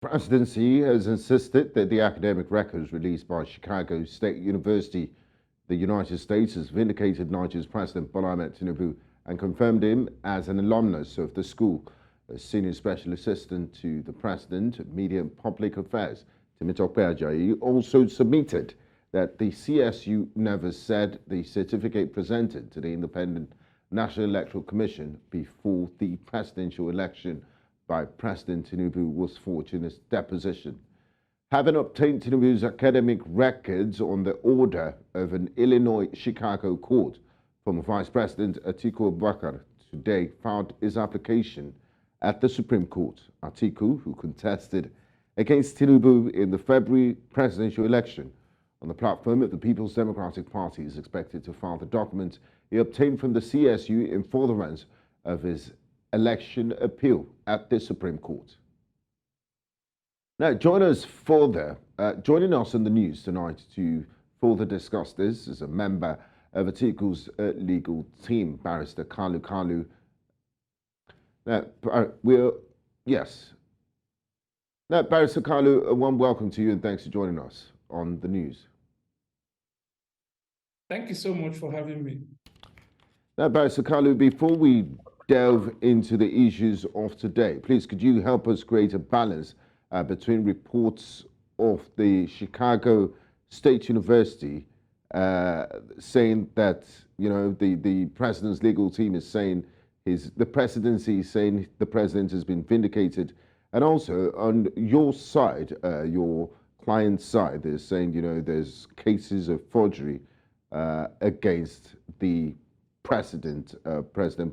Presidency has insisted that the academic records released by Chicago State University, the United States, has vindicated Nigeria's President Bola Ahmed Tinubu and confirmed him as an alumnus of the school. A senior special assistant to the President, Media and Public Affairs, Temitope Ajayi, also submitted that the CSU never said the certificate presented to the Independent National Electoral Commission before the presidential election by President Tinubu was forged in his deposition. Having obtained Tinubu's academic records on the order of an Illinois Chicago court, former Vice President Atiku today filed his application at the Supreme Court. Atiku, who contested against Tinubu in the February presidential election on the platform of the People's Democratic Party, is expected to file the document he obtained from the CSU in furtherance of his election appeal at the Supreme Court. Now, joining us in the news tonight to further discuss this is a member of Atiku's legal team, Barrister Kalu. Now, Now, Barrister Kalu, a warm welcome to you and thanks for joining us on the news. Thank you so much for having me. Now, Barrister Kalu, before we delve into the issues of today, please could you help us create a balance between reports of the Chicago State University saying that, the president's legal team is saying the presidency is saying the president has been vindicated, and also on your side, your client's side, they're saying, there's cases of forgery against the President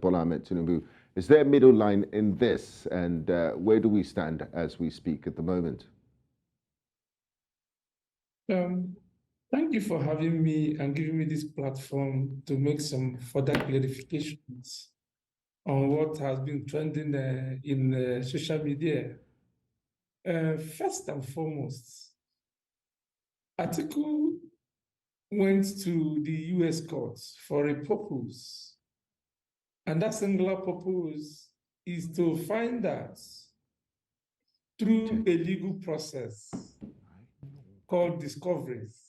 Bola Ahmed Tinubu. Is there a middle line in this, and where do we stand as we speak at the moment? Thank you for having me and giving me this platform to make some further clarifications on what has been trending in social media. First and foremost, Atiku went to the US courts for a purpose, and that singular purpose is to find out through a legal process called discoveries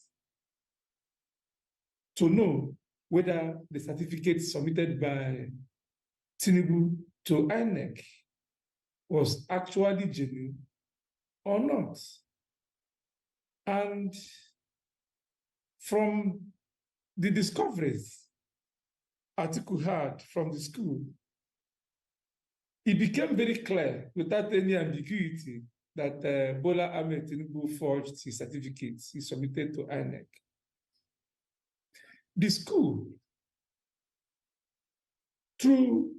to know whether the certificate submitted by Tinubu to INEC was actually genuine or not. And from the discoveries Atiku had from the school, it became very clear, without any ambiguity, that Bola Ahmed Tinubu forged his certificates he submitted to INEC. The school, through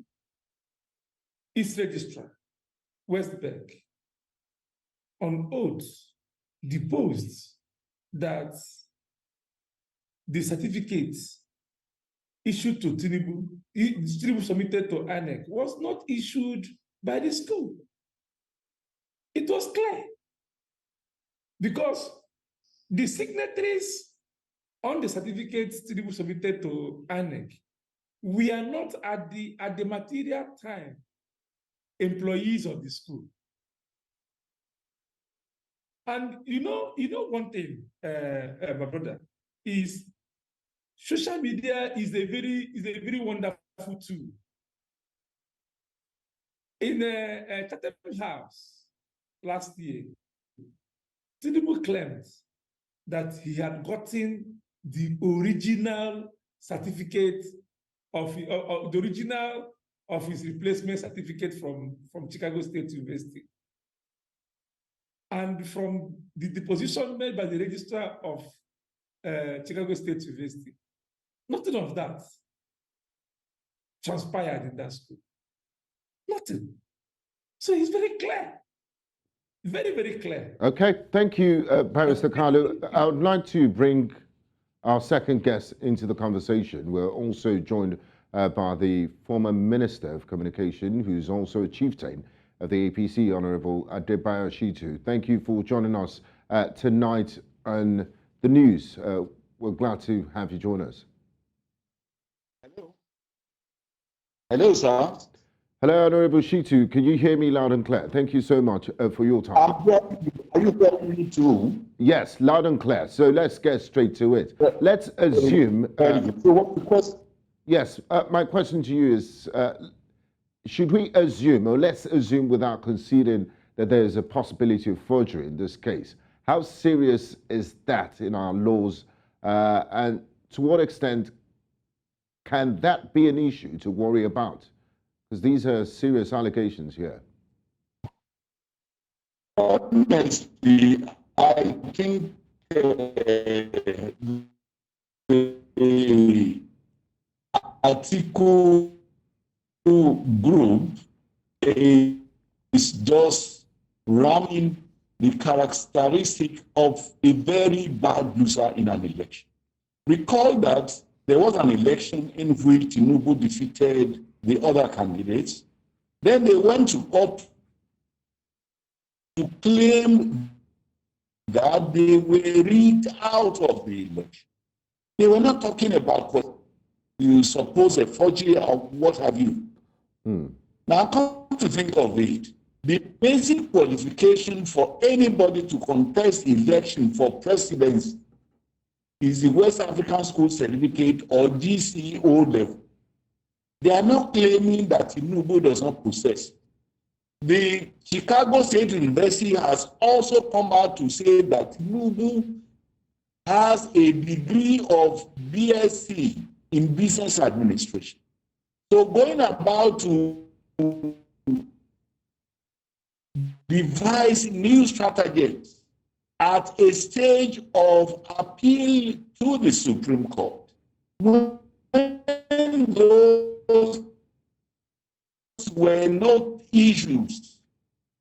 its registrar, Westberg, on oath, deposed that the certificates issued to Tinubu submitted to INEC was not issued by the school. It was clear because the signatories on the certificates Tinubu submitted to INEC were not at the material time employees of the school. And one thing, my brother, is social media is a very wonderful tool. In a Chatham House last year, Tinubu claimed that he had gotten the original certificate of his replacement certificate from Chicago State University. And from the deposition made by the registrar of Chicago State University, nothing of that transpired in that school. Nothing. So it's very clear. Very, very clear. Okay, thank you, Barrister Kalu. I would like to bring our second guest into the conversation. We're also joined by the former Minister of Communication, who's also a chieftain of the APC, Honorable Adebayo Shittu. Thank you for joining us tonight on the news. We're glad to have you join us. Hello. Hello, sir. Hello, Honorable Shittu. Can you hear me loud and clear? Thank you so much for your time. Are you hearing me too? Yes, loud and clear. So let's get straight to it. Let's assume. So what's the question? Yes, my question to you is, should we assume, or let's assume without conceding that there is a possibility of forgery in this case? How serious is that in our laws? And to what extent can that be an issue to worry about? Because these are serious allegations here. Honestly, I think the Atiku group is just ramming the characteristic of a very bad loser in an election. Recall that there was an election in which Tinubu defeated the other candidates. Then they went to court to claim that they were rigged out of the election. They were not talking about what you suppose a forgery or what have you. Now, come to think of it, the basic qualification for anybody to contest election for presidency is the West African School Certificate or GCO level. They are not claiming that Tinubu does not possess. The Chicago State University has also come out to say that Tinubu has a degree of BSc in business administration. So going about to devise new strategies at a stage of appeal to the Supreme Court, when those were not issues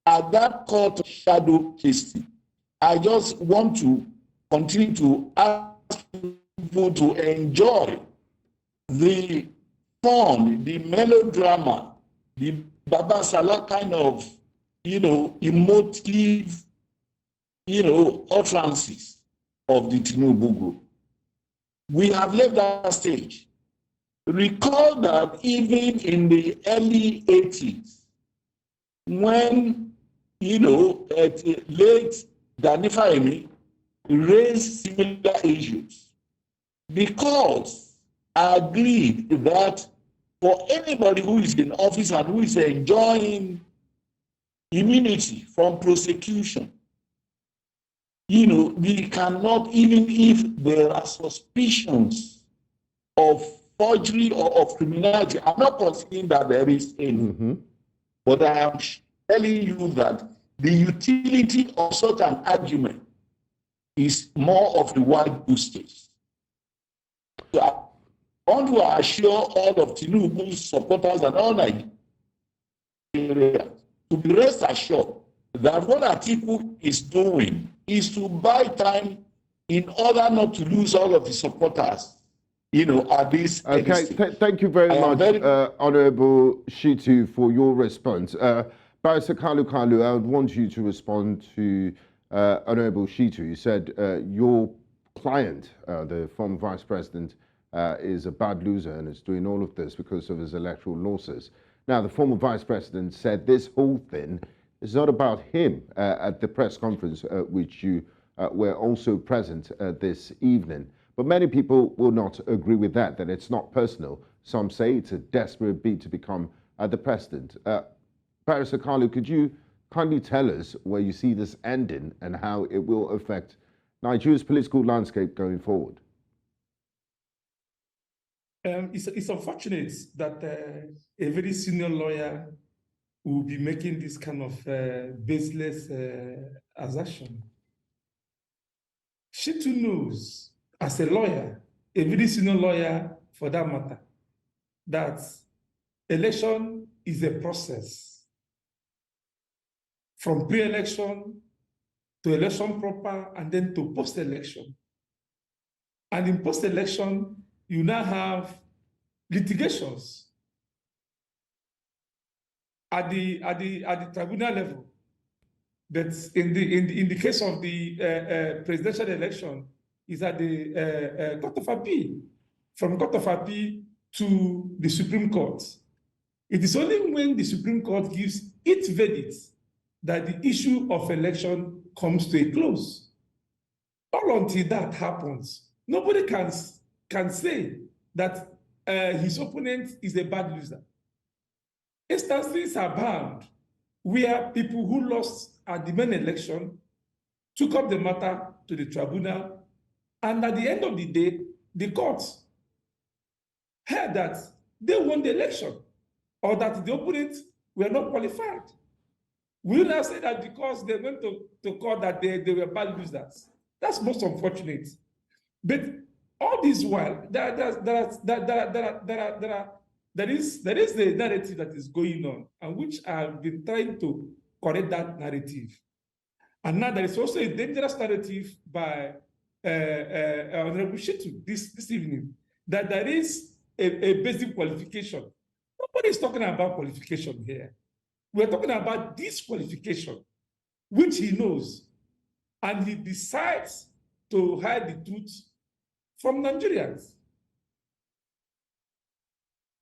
at that court shadow casing, I just want to continue to ask people to enjoy the fun, the melodrama, the Baba Salah kind of, emotive, utterances of the Tinubu group. We have left that stage. Recall that even in the early 80s, when, late Gani Fahimi raised similar issues, because I agreed that for anybody who is in office and who is enjoying immunity from prosecution, we cannot, even if there are suspicions of forgery or of criminality, I'm not considering that there is any, but I am telling you that the utility of such an argument is more of the wild goose chase. So I want to assure all of Tinubu's supporters and all Nigerians to be rest assured that what Atiku is doing is to buy time in order not to lose all of the supporters, at this. Okay, thank you very much, Honorable Shittu, for your response. Barrister Kalu, I would want you to respond to Honorable Shittu. You said your client, the former vice president, is a bad loser and is doing all of this because of his electoral losses. Now, the former vice president said this whole thing is not about him at the press conference, which you were also present this evening. But many people will not agree with that it's not personal. Some say it's a desperate bid to become the president. Barrister Kalu, could you kindly tell us where you see this ending and how it will affect Nigeria's political landscape going forward? It's unfortunate that a very senior lawyer will be making this kind of baseless assertion. Shittu knows, as a lawyer, a very senior lawyer for that matter, that election is a process from pre-election to election proper and then to post-election. And in post-election, you now have litigations at the tribunal level. But in the case of the presidential election, is at the Court of Appeal, from Court of Appeal to the Supreme Court. It is only when the Supreme Court gives its verdict that the issue of election comes to a close. All until that happens, nobody can say that his opponent is a bad loser. Instances are bound where people who lost at the main election took up the matter to the tribunal, and at the end of the day, the court heard that they won the election or that the opponents were not qualified. We will now say that because they went to court that they were bad losers. That's most unfortunate. But all this while, there is the narrative that is going on, and which I've been trying to correct that narrative. And now there is also a dangerous narrative by Honorable Shittu this evening, that there is a basic qualification. Nobody is talking about qualification here. We're talking about disqualification, which he knows, and he decides to hide the truth from Nigerians.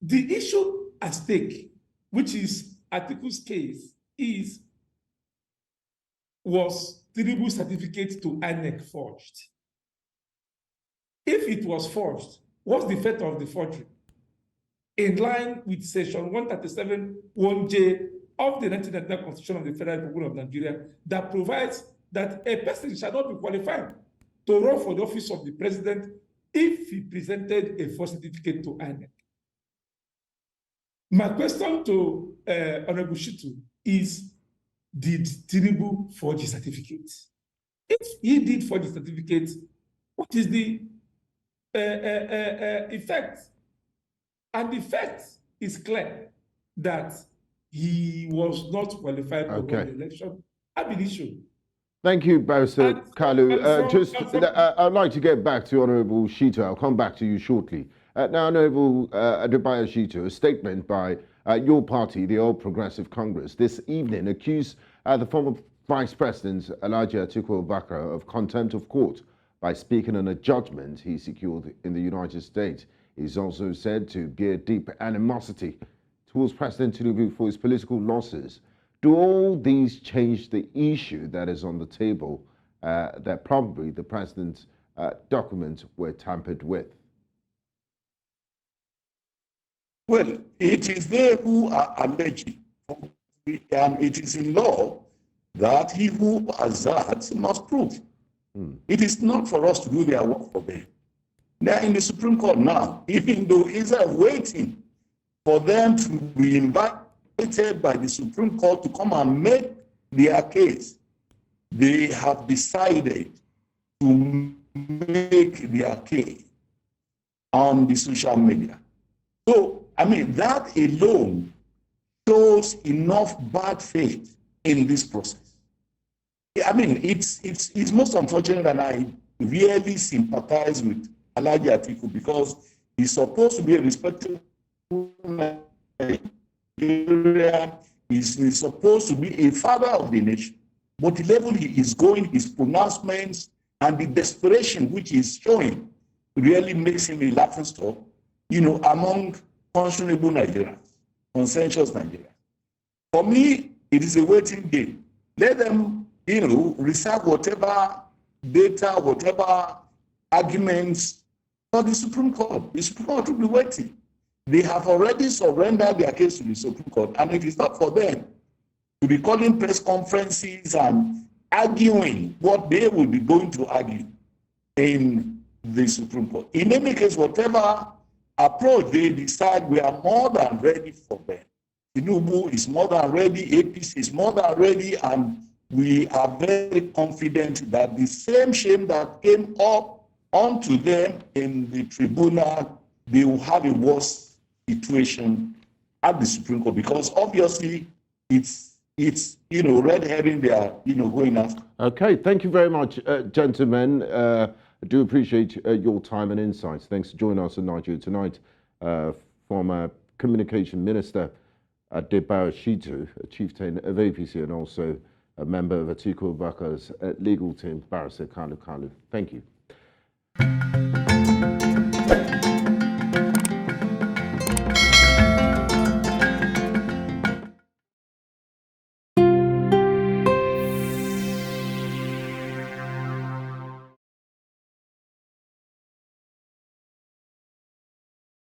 The issue at stake, which is Atiku's case, was Tinubu's certificate to INEC forged? If it was forged, what's the fate of the forgery? In line with Section 137(1)(j) of the 1999 Constitution of the Federal Republic of Nigeria, that provides that a person shall not be qualified to run for the office of the president if he presented a false certificate to INEC. My question to Honorable Shittu is, did Tinubu forge his certificate? If he did forge his certificate, what is the effect? And the effect is clear that he was not qualified to run the election. Ab initio. Thank you, Barrister Kalu. I'd like to get back to Honourable Shittu. I'll come back to you shortly. Now, Honourable Adebayo Shittu, a statement by your party, the All Progressive Congress, this evening accused the former Vice President Atiku Abubakar of contempt of court by speaking on a judgment he secured in the United States. He's also said to gear deep animosity towards President Tinubu for his political losses. Do all these change the issue that is on the table, that probably the president's documents were tampered with? Well, it is they who are alleging, and it is in law that he who asserts must prove. It is not for us to do their work for them. They are in the Supreme Court now, even though Israel waiting for them to be invited by the Supreme Court to come and make their case. They have decided to make their case on the social media. So, I mean, that alone shows enough bad faith in this process. I mean, it's most unfortunate, and I really sympathize with Alhaji Atiku, because he's supposed to be a respectable Nigerian. He's supposed to be a father of the nation. But the level he is going, his pronouncements, and the desperation which he's showing really makes him a laughingstock, among conscionable Nigerians, conscientious Nigerians. For me, it is a waiting game. Let them, reserve whatever data, whatever arguments for the Supreme Court. The Supreme Court will be waiting. They have already surrendered their case to the Supreme Court, and it is not for them to be calling press conferences and arguing what they will be going to argue in the Supreme Court. In any case, whatever approach they decide, we are more than ready for them. Tinubu is more than ready, APC is more than ready, and we are very confident that the same shame that came up onto them in the tribunal, they will have a worse situation at the Supreme Court, because obviously it's red herring they are going after. Okay, thank you very much, gentlemen. I do appreciate your time and insights. Thanks for joining us in Nigeria Tonight. Former Communication Minister Adebayo Shittu, a chieftain of APC, and also a member of Atiku Abubakar's legal team, Barrister Kalu. Thank you.